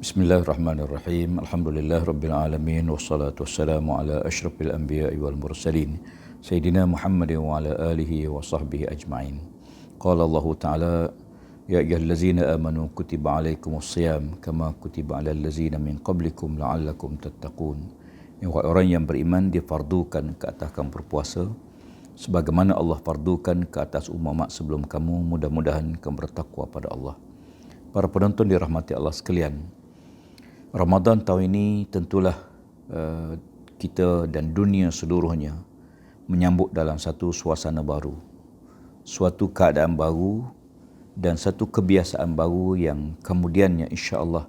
Bismillahirrahmanirrahim. Alhamdulillah rabbil alamin wassalatu wassalamu ala asyrafil anbiya'i wal mursalin Sayyidina Muhammad wa ala alihi wa sahbihi ajma'in. Qala Allah Ta'ala, ya ayyuhallazina amanu kutiba alaikumus shiyam kama kutiba alal ladzina min qablikum la'allakum tattaqun. Orang yang beriman difardukan ke atas kamu berpuasa sebagaimana Allah fardukan ke atas umat sebelum kamu, mudah-mudahan kamu bertakwa pada Allah. Para penonton dirahmati Allah sekalian, Ramadan tahun ini tentulah kita dan dunia seluruhnya menyambut dalam satu suasana baru, suatu keadaan baru dan satu kebiasaan baru yang kemudiannya insya-Allah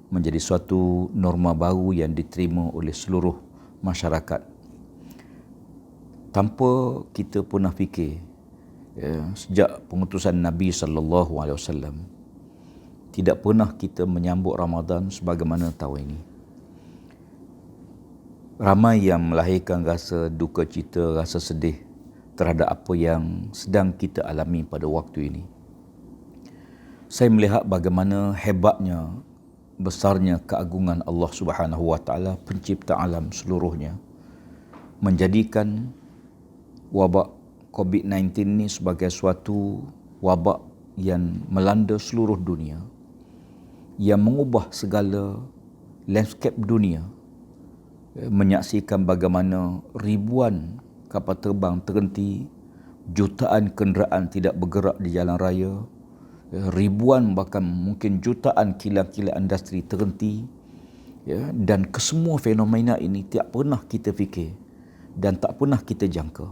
menjadi suatu norma baru yang diterima oleh seluruh masyarakat. Tanpa kita pernah fikir, sejak pengutusan Nabi sallallahu alaihi wasallam tidak pernah kita menyambut Ramadan sebagaimana tahun ini. Ramai yang melahirkan rasa duka cita, rasa sedih terhadap apa yang sedang kita alami pada waktu ini. Saya melihat bagaimana hebatnya, besarnya keagungan Allah Subhanahu wa taala, pencipta alam seluruhnya, menjadikan wabak COVID-19 ini sebagai suatu wabak yang melanda seluruh dunia, yang mengubah segala landscape dunia, menyaksikan bagaimana ribuan kapal terbang terhenti, jutaan kenderaan tidak bergerak di jalan raya, ribuan bahkan mungkin jutaan kilang-kilang industri terhenti, dan kesemua fenomena ini tak pernah kita fikir dan tak pernah kita jangka.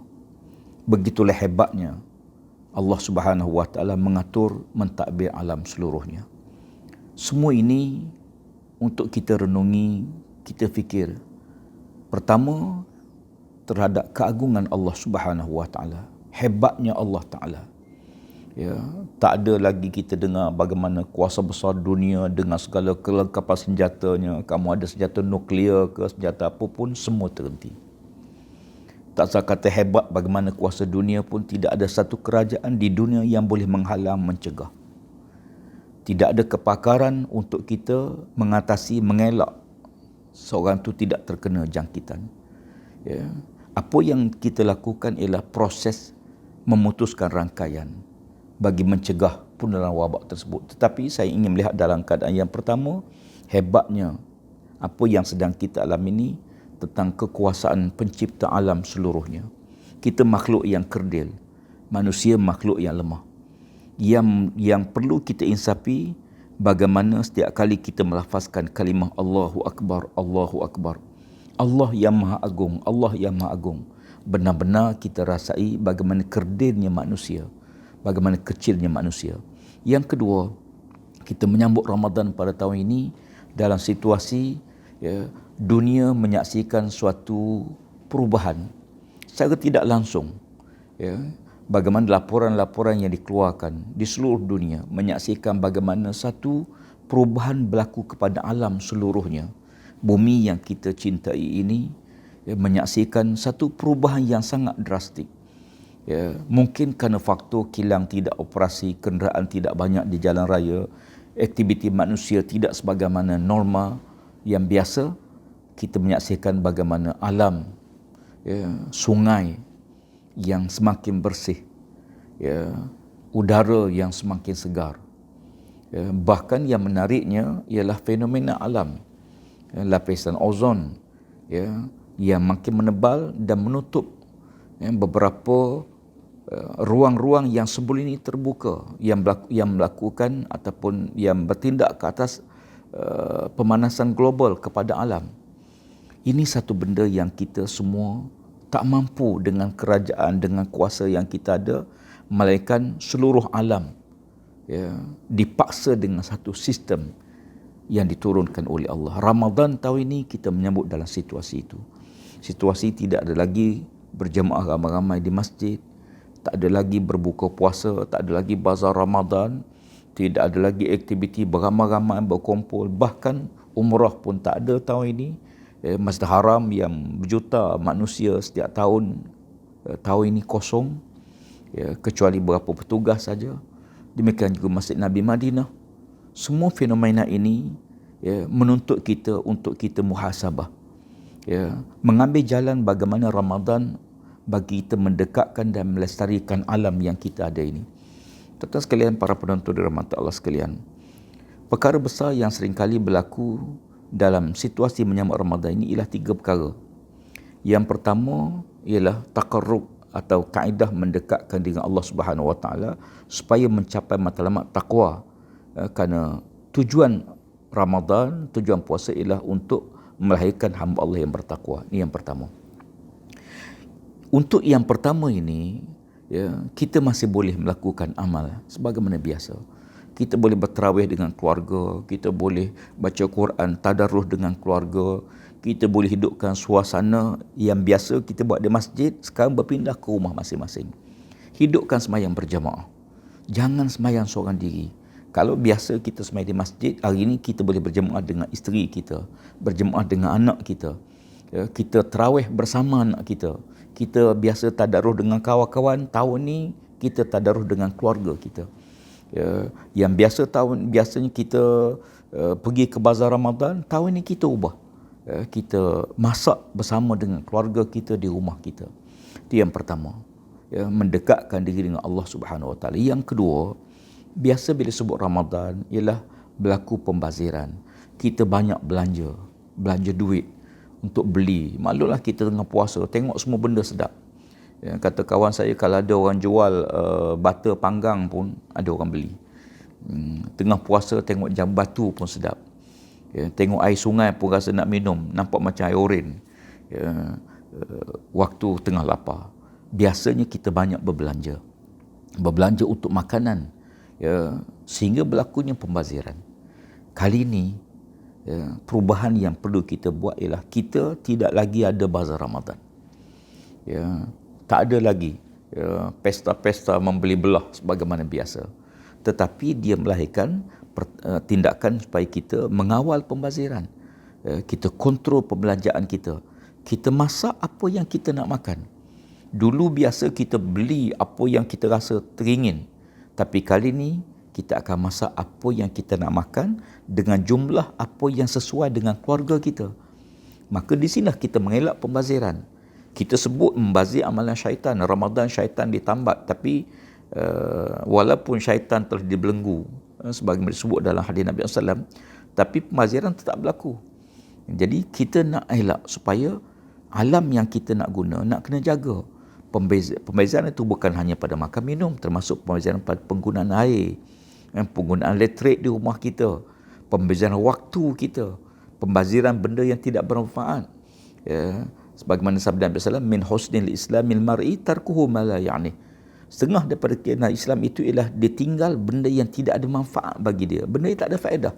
Begitulah hebatnya Allah Subhanahu wa taala mengatur mentadbir alam seluruhnya. Semua ini untuk kita renungi, kita fikir. Pertama, terhadap keagungan Allah Subhanahu wa taala, hebatnya Allah taala. Tak ada lagi kita dengar bagaimana kuasa besar dunia dengan segala kelengkapan senjatanya, kamu ada senjata nuklear ke senjata apa pun, semua terhenti. Tak saya kata hebat bagaimana kuasa dunia pun, tidak ada satu kerajaan di dunia yang boleh menghalang, mencegah. Tidak ada kepakaran untuk kita mengatasi, mengelak seorang itu tidak terkena jangkitan. Apa yang kita lakukan ialah proses memutuskan rangkaian bagi mencegah penularan wabak tersebut. Tetapi saya ingin melihat dalam keadaan yang pertama, hebatnya apa yang sedang kita alami ini tentang kekuasaan pencipta alam seluruhnya. Kita makhluk yang kerdil, manusia makhluk yang lemah. Yang perlu kita insafi bagaimana setiap kali kita melafazkan kalimah Allahu Akbar, Allahu Akbar, Allah yang Maha Agung, Allah yang Maha Agung, benar-benar kita rasai bagaimana kerdilnya manusia, bagaimana kecilnya manusia. Yang kedua, kita menyambut Ramadan pada tahun ini dalam situasi dunia menyaksikan suatu perubahan secara tidak langsung. Bagaimana laporan-laporan yang dikeluarkan di seluruh dunia menyaksikan bagaimana satu perubahan berlaku kepada alam seluruhnya. Bumi yang kita cintai ini menyaksikan satu perubahan yang sangat drastik. Mungkin kerana faktor kilang tidak operasi, kenderaan tidak banyak di jalan raya, aktiviti manusia tidak sebagaimana norma yang biasa, kita menyaksikan bagaimana alam, sungai yang semakin bersih, udara yang semakin segar. Bahkan yang menariknya ialah fenomena alam, lapisan ozon yang makin menebal dan menutup beberapa ruang-ruang yang sebelum ini terbuka, yang melakukan ataupun yang bertindak ke atas pemanasan global kepada alam. Ini satu benda yang kita semua tak mampu dengan kerajaan, dengan kuasa yang kita ada, melainkan seluruh alam dipaksa dengan satu sistem yang diturunkan oleh Allah. Ramadan tahun ini kita menyambut dalam situasi itu. Situasi tidak ada lagi berjemaah ramai-ramai di masjid, tak ada lagi berbuka puasa, tak ada lagi bazar Ramadan, tidak ada lagi aktiviti beramai-ramai berkumpul, bahkan umrah pun tak ada tahun ini. Masjid Haram yang berjuta manusia setiap tahun ini kosong, kecuali beberapa petugas saja. Demikian juga Masjid Nabi Madinah. Semua fenomena ini menuntut kita untuk kita muhasabah, mengambil jalan bagaimana Ramadan bagi kita mendekatkan dan melestarikan alam yang kita ada ini. Tuan-tuan sekalian, para penonton dirahmati Allah sekalian, perkara besar yang seringkali berlaku dalam situasi menyambut Ramadan ini ialah 3 perkara. Yang pertama ialah taqarrub atau kaedah mendekatkan dengan Allah Subhanahu Wa Taala supaya mencapai matlamat taqwa. Kerana tujuan Ramadan, tujuan puasa ialah untuk melahirkan hamba Allah yang bertakwa. Ini yang pertama. Untuk yang pertama ini, kita masih boleh melakukan amal sebagaimana biasa. Kita boleh bertarawih dengan keluarga, kita boleh baca Quran, tadarruh dengan keluarga, kita boleh hidupkan suasana yang biasa kita buat di masjid, sekarang berpindah ke rumah masing-masing. Hidupkan sembahyang berjamaah. Jangan sembahyang seorang diri. Kalau biasa kita sembahyang di masjid, hari ini kita boleh berjemaah dengan isteri kita, berjemaah dengan anak kita. Kita tarawih bersama anak kita. Kita biasa tadarruh dengan kawan-kawan, tahun ni kita tadarruh dengan keluarga kita. Yang biasanya kita pergi ke bazar Ramadan, tahun ni kita ubah. Kita masak bersama dengan keluarga kita di rumah kita. Itu yang pertama. Mendekatkan diri dengan Allah Subhanahu Wa Taala. Yang kedua, biasa bila sebut Ramadan ialah berlaku pembaziran. Kita banyak belanja duit untuk beli. Maklumlah kita tengah puasa, tengok semua benda sedap. Kata kawan saya, kalau ada orang jual butter panggang pun ada orang beli. Tengah puasa tengok jam batu pun sedap. Tengok air sungai pun rasa nak minum, nampak macam air oren. Waktu tengah lapar. Biasanya kita banyak berbelanja untuk makanan, sehingga berlakunya pembaziran. Kali ini perubahan yang perlu kita buat ialah kita tidak lagi ada bazar Ramadan. Tak ada lagi pesta-pesta membeli belah sebagaimana biasa. Tetapi dia melahirkan tindakan supaya kita mengawal pembaziran. Kita kontrol pembelanjaan kita. Kita masak apa yang kita nak makan. Dulu biasa kita beli apa yang kita rasa teringin. Tapi kali ni kita akan masak apa yang kita nak makan dengan jumlah apa yang sesuai dengan keluarga kita. Maka di sinilah kita mengelak pembaziran. Kita sebut membazir amalan syaitan. Ramadan syaitan ditambat. Tapi walaupun syaitan telah dibelenggu, sebagaimana disebut dalam hadis Nabi SAW, tapi pembaziran tetap berlaku. Jadi kita nak elak supaya alam yang kita nak guna, nak kena jaga. Pembaziran itu bukan hanya pada makan minum, termasuk pembaziran pada penggunaan air, penggunaan elektrik di rumah kita, pembaziran waktu kita, pembaziran benda yang tidak bermanfaat. Sebagaimana sabda Nabi SAW, min husnil islamil mar'i tarkuhu ma la ya'ni. Setengah daripada keindahan Islam itu ialah dia tinggal benda yang tidak ada manfaat bagi dia, benda yang tak ada faedah.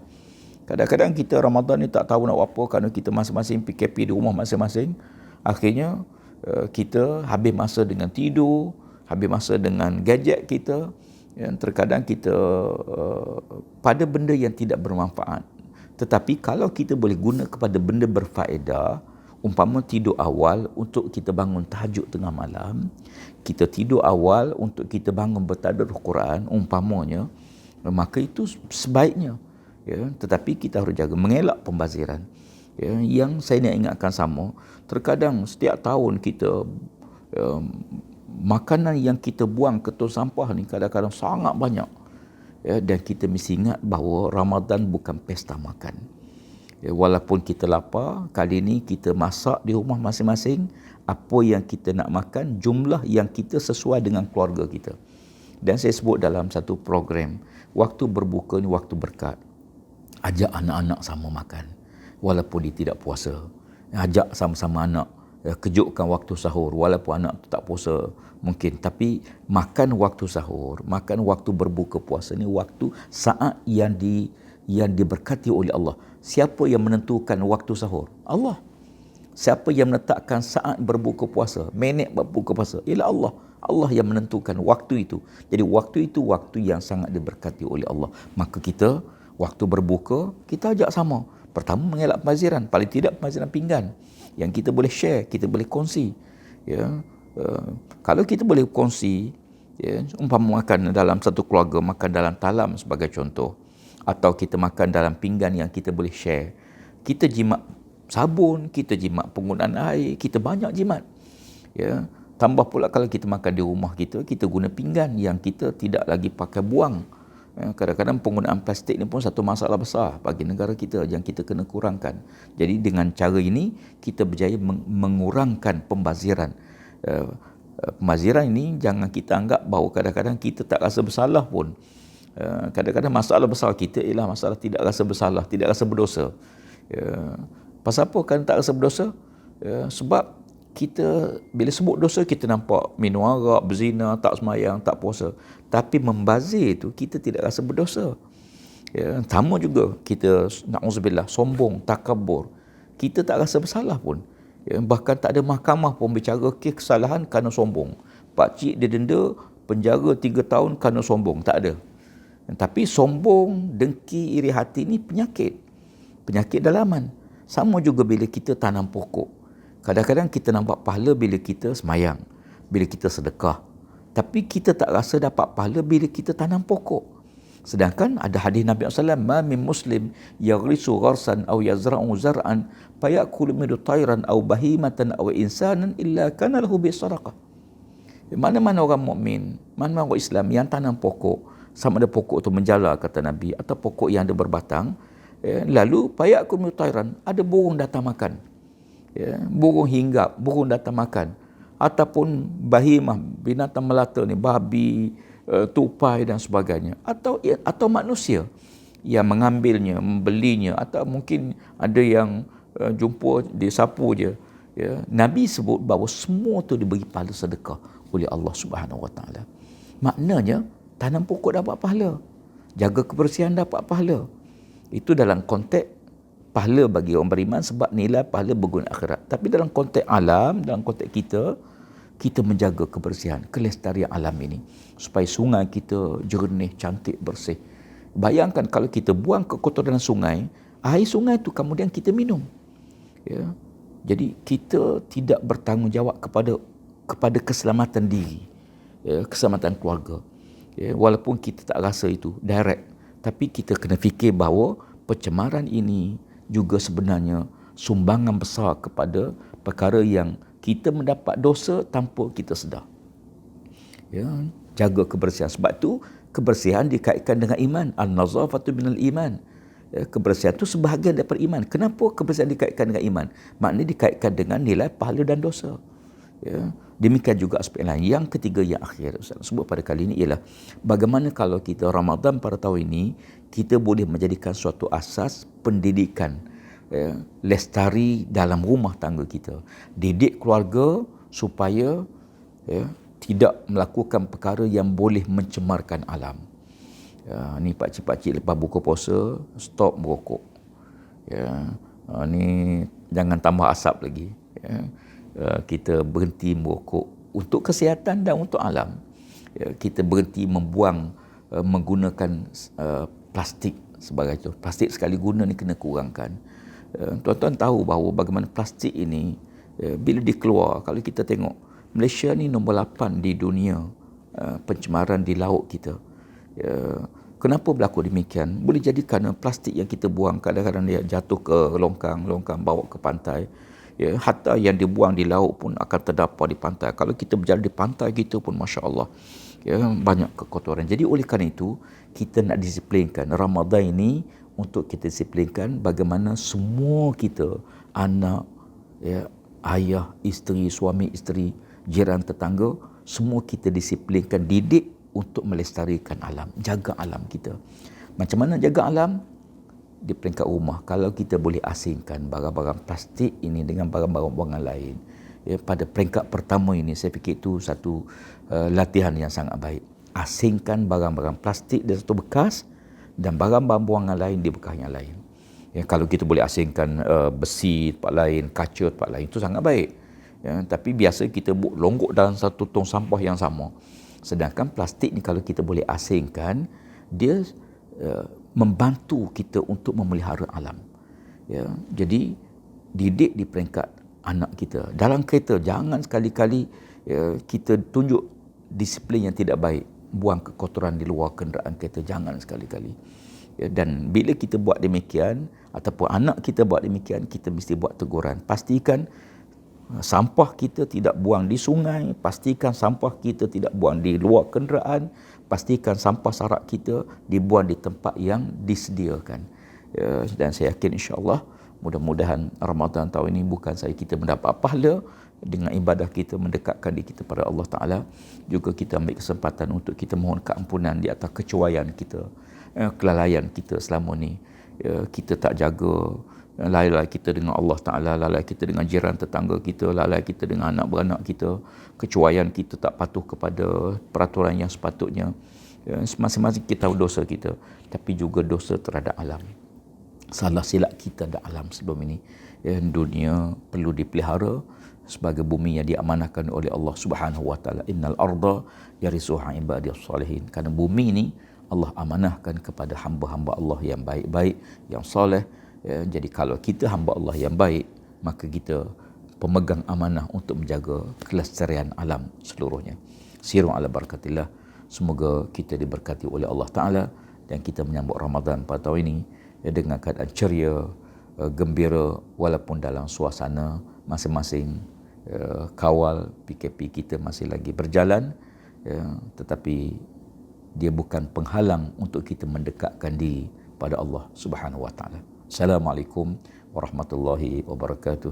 Kadang-kadang kita Ramadan ni tak tahu nak buat apa kerana kita masing-masing PKP di rumah masing-masing. Akhirnya kita habis masa dengan tidur, habis masa dengan gadget kita. Terkadang kita pada benda yang tidak bermanfaat. Tetapi kalau kita boleh guna kepada benda berfaedah, umpama tidur awal untuk kita bangun tahajud tengah malam, kita tidur awal untuk kita bangun bertadarus Quran, umpamanya, maka itu sebaiknya. Tetapi kita harus jaga, mengelak pembaziran. Yang saya nak ingatkan sama, terkadang setiap tahun kita makanan yang kita buang ke tong sampah ni kadang-kadang sangat banyak. Dan kita mesti ingat bahawa Ramadan bukan pesta makan. Walaupun kita lapar, kali ini kita masak di rumah masing-masing apa yang kita nak makan, jumlah yang kita sesuai dengan keluarga kita. Dan saya sebut dalam satu program, waktu berbuka ni waktu berkat. Ajak anak-anak sama makan, walaupun dia tidak puasa. Ajak sama-sama anak, kejutkan waktu sahur, walaupun anak tu tak puasa mungkin. Tapi makan waktu sahur, makan waktu berbuka puasa ni waktu saat yang diberkati oleh Allah. Siapa yang menentukan waktu sahur? Allah. Siapa yang menetapkan saat berbuka puasa, minit berbuka puasa? Ialah Allah. Allah yang menentukan waktu itu. Jadi waktu itu waktu yang sangat diberkati oleh Allah. Maka kita waktu berbuka kita ajak sama. Pertama mengelak pembaziran, paling tidak pembaziran pinggan yang kita boleh share, kita boleh kongsi. Kalau kita boleh kongsi, umpama makan dalam satu keluarga, makan dalam talam sebagai contoh, atau kita makan dalam pinggan yang kita boleh share. Kita jimat sabun, kita jimat penggunaan air, kita banyak jimat. Ya. Tambah pula kalau kita makan di rumah kita guna pinggan yang kita tidak lagi pakai buang. Kadang-kadang penggunaan plastik ni pun satu masalah besar bagi negara kita yang kita kena kurangkan. Jadi dengan cara ini kita berjaya mengurangkan pembaziran. Pembaziran ini jangan kita anggap bahawa kadang-kadang kita tak rasa bersalah pun. Kadang-kadang masalah besar kita ialah masalah tidak rasa bersalah, tidak rasa berdosa. Pasal apa kan tak rasa berdosa? Sebab kita bila sebut dosa kita nampak minum arak, berzina, tak semayang, tak puasa. Tapi membazir itu kita tidak rasa berdosa. Sama juga kita na'udzubillah sombong, takabur. Kita tak rasa bersalah pun. Bahkan tak ada mahkamah pun bicara kesalahan kerana sombong. Pakcik dia denda penjara 3 tahun kerana sombong, tak ada. Tapi sombong, dengki, iri hati ni penyakit. Penyakit dalaman. Sama juga bila kita tanam pokok. Kadang-kadang kita nampak pahala bila kita semayang, bila kita sedekah. Tapi kita tak rasa dapat pahala bila kita tanam pokok. Sedangkan ada hadis Nabi SAW, "Ma min muslim yaghrisu gharsan aw yazra'u zar'an fayakulu minhu tayran aw bahimatan aw insanan illa kana lahu bi sadaqah." Mana-mana orang mukmin, mana-mana orang Islam yang tanam pokok, sama ada pokok itu menjala kata Nabi atau pokok yang ada berbatang, lalu fayakulu minhu tayran, ada burung datang makan. Burung hinggap, burung datang makan, ataupun bahimah, binatang melata ni, babi, tupai dan sebagainya, atau manusia yang mengambilnya, membelinya, atau mungkin ada yang jumpa dia sapu je. Nabi sebut bahawa semua tu diberi pahala sedekah oleh Allah Subhanahu Wa Taala. Maknanya tanam pokok dapat pahala, jaga kebersihan dapat pahala. Itu dalam konteks pahala bagi orang beriman sebab nilai pahala berguna akhirat. Tapi dalam konteks alam, dalam konteks kita menjaga kebersihan, kelestarian alam ini supaya sungai kita jernih, cantik, bersih. Bayangkan kalau kita buang kekotoran sungai, air sungai itu kemudian kita minum. Jadi kita tidak bertanggungjawab kepada keselamatan diri, keselamatan keluarga. Walaupun kita tak rasa itu direct, tapi kita kena fikir bahawa pencemaran ini juga sebenarnya sumbangan besar kepada perkara yang kita mendapat dosa tanpa kita sedar. Jaga kebersihan. Sebab tu kebersihan dikaitkan dengan iman. An-nazafatu minal iman. Kebersihan itu sebahagian daripada iman. Kenapa kebersihan dikaitkan dengan iman? Maknanya dikaitkan dengan nilai pahala dan dosa. Demikian juga aspek lain. Yang ketiga, yang akhir Ustaz sebut pada kali ini ialah bagaimana kalau kita Ramadan pada tahun ini kita boleh menjadikan suatu asas pendidikan lestari dalam rumah tangga kita. Didik keluarga supaya tidak melakukan perkara yang boleh mencemarkan alam. Ni pakcik-pakcik lepas buka puasa stop merokok. Ni jangan tambah asap lagi. Kita berhenti merokok untuk kesihatan dan untuk alam. Kita berhenti menggunakan plastik sebagai itu. Plastik sekali guna ni kena kurangkan. Tuan-tuan tahu bahawa bagaimana plastik ini bila dikeluar, kalau kita tengok Malaysia ni nombor 8 di dunia pencemaran di laut kita. Kenapa berlaku demikian? Boleh jadi kerana plastik yang kita buang kadang-kadang dia jatuh ke longkang bawa ke pantai. Hatta yang dibuang di laut pun akan terdapat di pantai. Kalau kita berjalan di pantai kita pun Masya Allah banyak kekotoran. Jadi oleh kerana itu kita nak disiplinkan Ramadan ini untuk kita disiplinkan bagaimana semua kita, anak, ayah, isteri, suami, isteri, jiran, tetangga, semua kita disiplinkan, didik untuk melestarikan alam, jaga alam kita. Macam mana jaga alam? Di peringkat rumah, kalau kita boleh asingkan barang-barang plastik ini dengan barang-barang buangan lain. Pada peringkat pertama ini, saya fikir itu satu latihan yang sangat baik. Asingkan barang-barang plastik di satu bekas dan barang-barang buangan lain di bekas yang lain. Kalau kita boleh asingkan besi tempat lain, kaca tempat lain, itu sangat baik. Tapi biasa kita longgok dalam satu tong sampah yang sama. Sedangkan plastik ni kalau kita boleh asingkan, dia membantu kita untuk memelihara alam. Jadi didik di peringkat anak kita. Dalam kereta jangan sekali-kali kita tunjuk disiplin yang tidak baik, buang kekotoran di luar kenderaan kereta, jangan sekali-kali. Ya, dan bila kita buat demikian ataupun anak kita buat demikian, kita mesti buat teguran. Pastikan sampah kita tidak buang di sungai, pastikan sampah kita tidak buang di luar kenderaan, pastikan sampah sarak kita dibuang di tempat yang disediakan. Ya, dan saya yakin insya-Allah mudah-mudahan Ramadan tahun ini bukan sahaja kita mendapat pahala dengan ibadah kita mendekatkan diri kita pada Allah Ta'ala, juga kita ambil kesempatan untuk kita mohon keampunan di atas kecuaian kita, kelalaian kita selama ni. Kita tak jaga, lalai kita dengan Allah Ta'ala, lalai kita dengan jiran tetangga kita, lalai kita dengan anak beranak kita, kecuaian kita tak patuh kepada peraturan yang sepatutnya. Masing-masing kita tahu dosa kita, tapi juga dosa terhadap alam. Salah silap kita dalam alam sebelum ini. Dunia perlu dipelihara sebagai bumi yang diamanahkan oleh Allah Subhanahu wa taala. Innal arda yarisuha ibadiyas salihin. Kerana bumi ini Allah amanahkan kepada hamba-hamba Allah yang baik-baik, yang soleh. Jadi kalau kita hamba Allah yang baik, maka kita pemegang amanah untuk menjaga kelestarian alam seluruhnya. Siru ala barakatillah. Semoga kita diberkati oleh Allah Ta'ala dan kita menyambut Ramadan pada tahun ini dengan keadaan ceria, gembira, walaupun dalam suasana masing-masing kawal PKP kita masih lagi berjalan, tetapi dia bukan penghalang untuk kita mendekatkan diri pada Allah Subhanahu wa taala. Assalamualaikum warahmatullahi wabarakatuh.